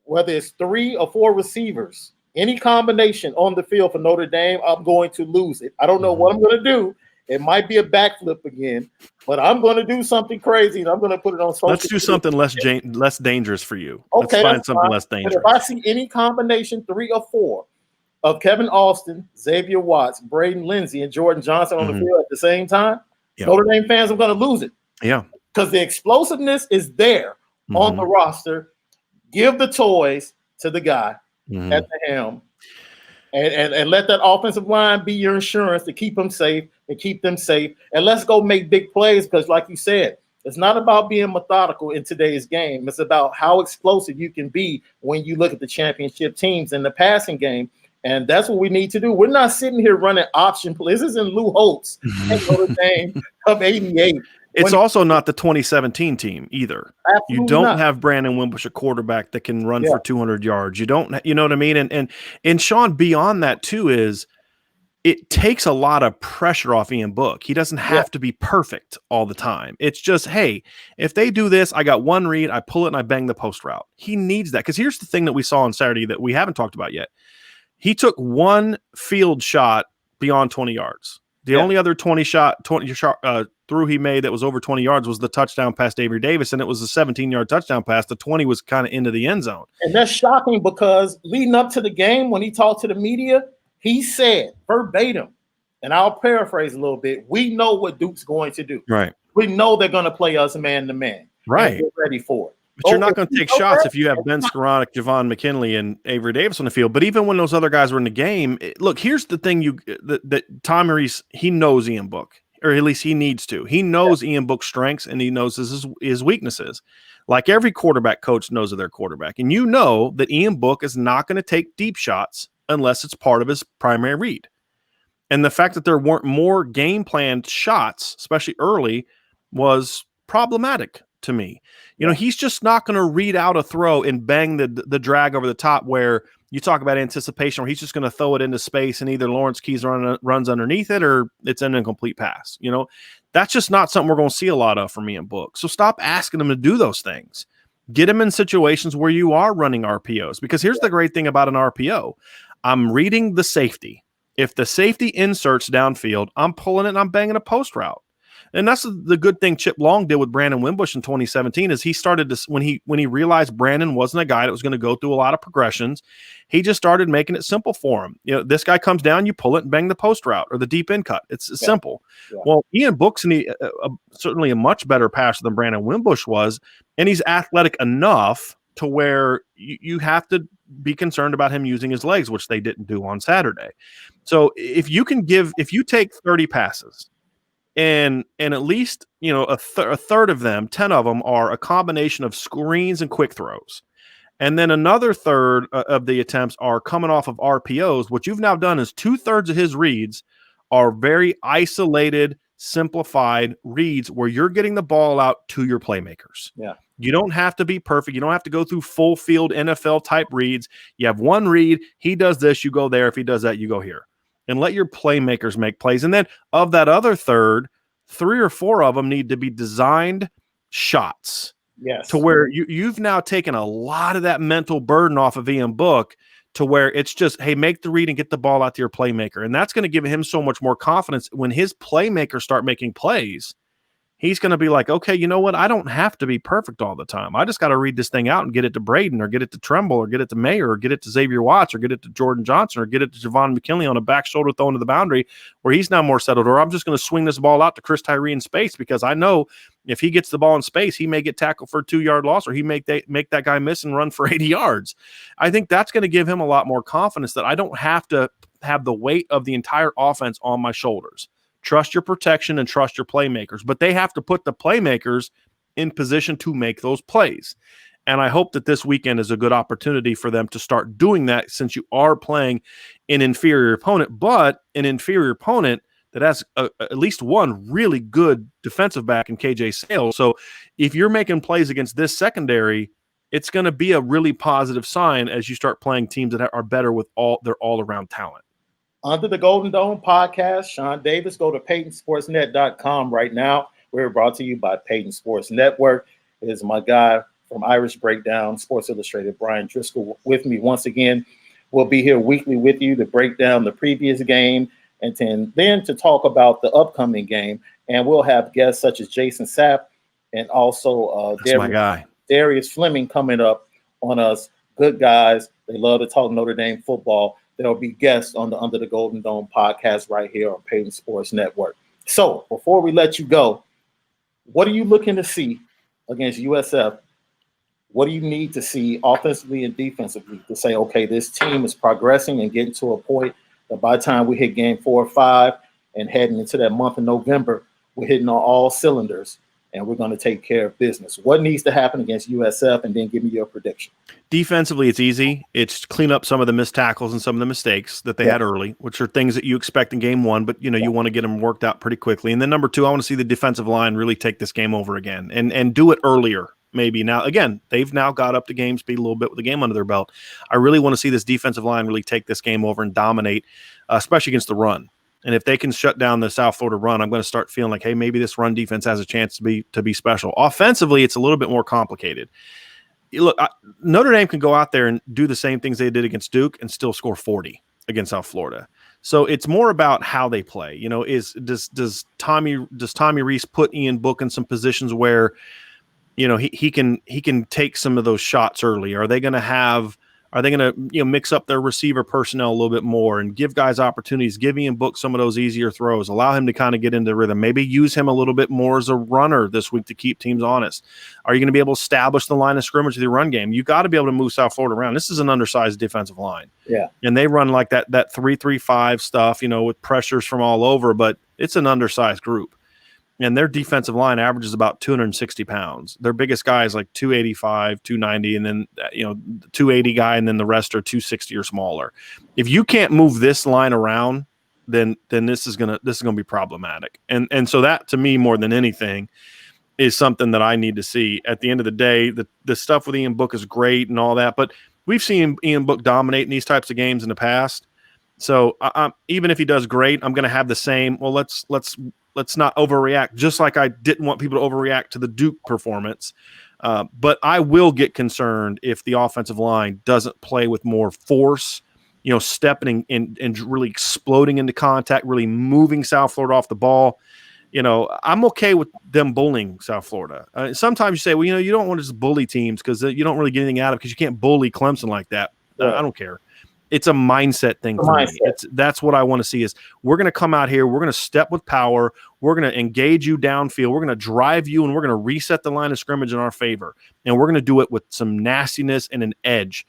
whether it's 3 or 4 receivers, any combination on the field for Notre Dame, I'm going to lose it. I don't know what I'm going to do. It might be a backflip again, but I'm going to do something crazy, and I'm going to put it on social. Let's do something less dangerous for you. Okay, let's find something less dangerous. But if I see any combination, 3 or 4, of Kevin Austin, Xavier Watts, Braden Lindsey, and Jordan Johnson on the field at the same time, Notre Dame fans are going to lose it. Yeah. Because the explosiveness is there on the roster. Give the toys to the guy at the helm, and let that offensive line be your insurance to keep them safe and keep them safe. And let's go make big plays, because like you said, it's not about being methodical in today's game. It's about how explosive you can be when you look at the championship teams in the passing game. And that's what we need to do. We're not sitting here running option plays. This isn't Lou Holtz and Notre Dame of 88. It's also not the 2017 team either. Absolutely you don't not. have Brandon Wimbush, a quarterback that can run for 200 yards. You don't, you know what I mean? And Shaun, beyond that too, is it takes a lot of pressure off Ian Book. He doesn't have to be perfect all the time. It's just, hey, if they do this, I got one read, I pull it and I bang the post route. He needs that, because here's the thing that we saw on Saturday that we haven't talked about yet. He took one field shot beyond 20 yards. The only other 20 shot through he made that was over 20 yards was the touchdown pass to Avery Davis, and it was a 17-yard touchdown pass. The 20 was kind of into the end zone. And that's shocking, because leading up to the game, when he talked to the media, he said verbatim, and I'll paraphrase a little bit, we know what Duke's going to do. Right. We know they're going to play us man-to-man. Right. We're ready for it. But you're not going to take shots if you have Ben Skoranek, Javon McKinley, and Avery Davis on the field. But even when those other guys were in the game, look, here's the thing: that Tommy Rees, he knows Ian Book, or at least he needs to. He knows Ian Book's strengths, and he knows his weaknesses. Like every quarterback coach knows of their quarterback, and you know that Ian Book is not going to take deep shots unless it's part of his primary read. And the fact that there weren't more game planned shots, especially early, was problematic to me. You know, he's just not going to read out a throw and bang the drag over the top, where you talk about anticipation, where he's just going to throw it into space and either Lawrence Keys runs underneath it or it's an incomplete pass. You know, that's just not something we're going to see a lot of from Ian Book. So stop asking him to do those things. Get him in situations where you are running RPOs, because here's the great thing about an RPO. I'm reading the safety. If the safety inserts downfield, I'm pulling it and I'm banging a post route. And that's the good thing Chip Long did with Brandon Wimbush in 2017, is he started to, when he realized Brandon wasn't a guy that was going to go through a lot of progressions, he just started making it simple for him. You know, this guy comes down, you pull it and bang the post route or the deep in cut. It's simple. Yeah. Well, Ian Book's certainly a much better passer than Brandon Wimbush was, and he's athletic enough to where you have to be concerned about him using his legs, which they didn't do on Saturday. So if you take 30 passes, and at least, you know, a third of them, 10 of them are a combination of screens and quick throws. And then another third of the attempts are coming off of RPOs. What you've now done is 2/3 of his reads are very isolated, simplified reads where you're getting the ball out to your playmakers. Yeah. You don't have to be perfect. You don't have to go through full field NFL type reads. You have one read. He does this, you go there. If he does that, you go here. And let your playmakers make plays. And then of that other third, 3 or 4 of them need to be designed shots. Yes. To where you've now taken a lot of that mental burden off of Ian Book, to where it's just, hey, make the read and get the ball out to your playmaker. And that's going to give him so much more confidence when his playmakers start making plays. he's going to be like, okay, you know what? I don't have to be perfect all the time. I just got to read this thing out and get it to Braden or get it to Tremble or get it to Mayer or get it to Xavier Watts or get it to Jordan Johnson or get it to Javon McKinley on a back shoulder throw into the boundary where he's now more settled. Or I'm just going to swing this ball out to Chris Tyree in space because I know if he gets the ball in space, he may get tackled for a 2-yard loss or he make that guy miss and run for 80 yards. I think that's going to give him a lot more confidence that I don't have to have the weight of the entire offense on my shoulders. Trust your protection and trust your playmakers, but they have to put the playmakers in position to make those plays. And I hope that this weekend is a good opportunity for them to start doing that since you are playing an inferior opponent, but an inferior opponent that has at least one really good defensive back in KJ Sales. So if you're making plays against this secondary, it's going to be a really positive sign as you start playing teams that are better with all their all-around talent. Under the Golden Dome podcast, Shaun Davis. Go to PeytonSportsNet.com right now. We're brought to you by Peyton Sports Network. It is my guy from Irish Breakdown, Sports Illustrated, Bryan Driskell, with me once again. We'll be here weekly with you to break down the previous game and then to talk about the upcoming game. And we'll have guests such as Jason Sapp and also Darius Fleming coming up on us. Good guys. They love to talk Notre Dame football. There'll be guests on the Under the Golden Dome podcast right here on Peyton Sports Network. So before we let you go, what are you looking to see against USF? What do you need to see offensively and defensively to say, okay, this team is progressing and getting to a point that by the time we hit game 4 or 5 and heading into that month of November, we're hitting on all cylinders and we're going to take care of business? What needs to happen against USF? And then give me your prediction. Defensively, it's easy. It's clean up some of the missed tackles and some of the mistakes that they had early, which are things that you expect in game 1, but you want to get them worked out pretty quickly. And then number 2, I want to see the defensive line really take this game over again and do it earlier. Maybe now, again, they've now got up to game speed a little bit with the game under their belt. I really want to see this defensive line really take this game over and dominate, especially against the run. And if they can shut down the South Florida run, I'm going to start feeling like, hey, maybe this run defense has a chance to be special. Offensively, it's a little bit more complicated. Look, Notre Dame can go out there and do the same things they did against Duke and still score 40 against South Florida. So it's more about how they play. Does Tommy Rees put Ian Book in some positions where he can take some of those shots early? Are they going to mix up their receiver personnel a little bit more and give guys opportunities, give Ian Book some of those easier throws, allow him to kind of get into rhythm, maybe use him a little bit more as a runner this week to keep teams honest? Are you going to be able to establish the line of scrimmage with your run game? You got to be able to move South Florida around. This is an undersized defensive line. Yeah. And they run like that 3-3-5 stuff, with pressures from all over, but it's an undersized group. And their defensive line averages about 260 pounds. Their biggest guy is like 285, 290, and then 280 guy, and then the rest are 260 or smaller. If you can't move this line around, then this is gonna be problematic. And so that, to me, more than anything, is something that I need to see. At the end of the day, the stuff with Ian Book is great and all that, but we've seen Ian Book dominate in these types of games in the past. So even if he does great, I'm going to have the same. Well, let's not overreact, just like I didn't want people to overreact to the Duke performance. But I will get concerned if the offensive line doesn't play with more force, stepping and really exploding into contact, really moving South Florida off the ball. I'm okay with them bullying South Florida. Sometimes you say, well, you don't want to just bully teams because you don't really get anything out of it because you can't bully Clemson like that. I don't care. It's a mindset thing for me. That's what I want to see is we're going to come out here. We're going to step with power. We're going to engage you downfield. We're going to drive you, and we're going to reset the line of scrimmage in our favor. And we're going to do it with some nastiness and an edge.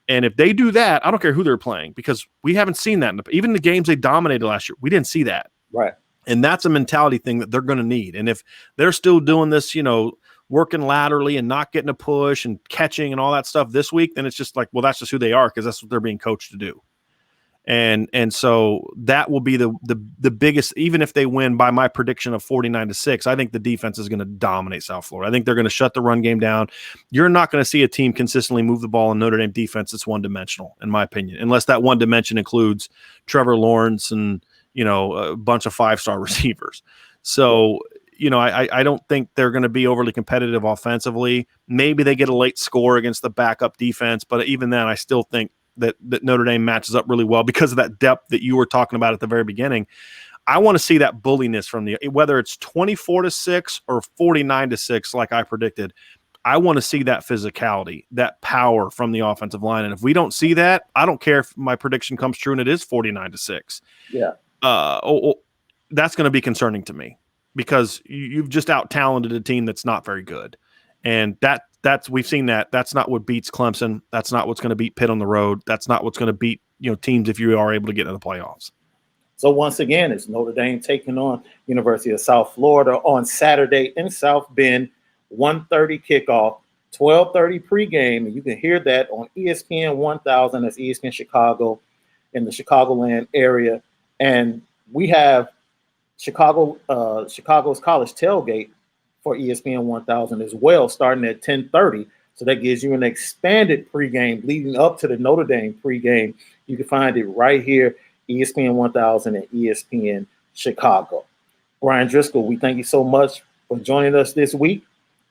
And if they do that, I don't care who they're playing because we haven't seen that. Even the games they dominated last year, we didn't see that. Right. And that's a mentality thing that they're going to need. And if they're still doing this, working laterally and not getting a push and catching and all that stuff this week, then it's just like, well, that's just who they are because that's what they're being coached to do. And so that will be the biggest, even if they win by my prediction of 49-6, I think the defense is going to dominate South Florida. I think they're going to shut the run game down. You're not going to see a team consistently move the ball in Notre Dame defense that's one-dimensional, in my opinion, unless that one dimension includes Trevor Lawrence and, a bunch of 5-star receivers. So, I don't think they're going to be overly competitive offensively. Maybe they get a late score against the backup defense, but even then, I still think that Notre Dame matches up really well because of that depth that you were talking about at the very beginning. I want to see that bulliness from whether it's 24-6 or 49-6, like I predicted. I want to see that physicality, that power from the offensive line. And if we don't see that, I don't care if my prediction comes true and it is 49-6. Yeah. That's going to be concerning to me because you've just out-talented a team that's not very good. And that's we've seen that. That's not what beats Clemson. That's not what's going to beat Pitt on the road. That's not what's going to beat teams if you are able to get into the playoffs. So once again, it's Notre Dame taking on University of South Florida on Saturday in South Bend, 1:30 kickoff, 12:30 pregame, and you can hear that on ESPN 1000. That's ESPN Chicago in the Chicagoland area, and we have Chicago's college tailgate for ESPN 1000 as well, starting at 10:30. So that gives you an expanded pregame leading up to the Notre Dame pregame. You can find it right here, ESPN 1000 and ESPN Chicago. Bryan Driskell, we thank you so much for joining us this week.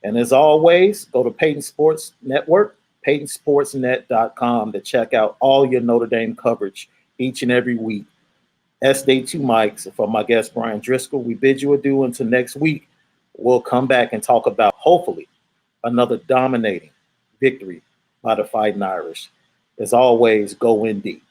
And as always, go to Peyton Sports Network, PeytonSportsNet.com to check out all your Notre Dame coverage each and every week. SD2 Mics, for my guest Bryan Driskell, we bid you adieu until next week. We'll come back and talk about, hopefully, another dominating victory by the Fighting Irish. As always, go Indy.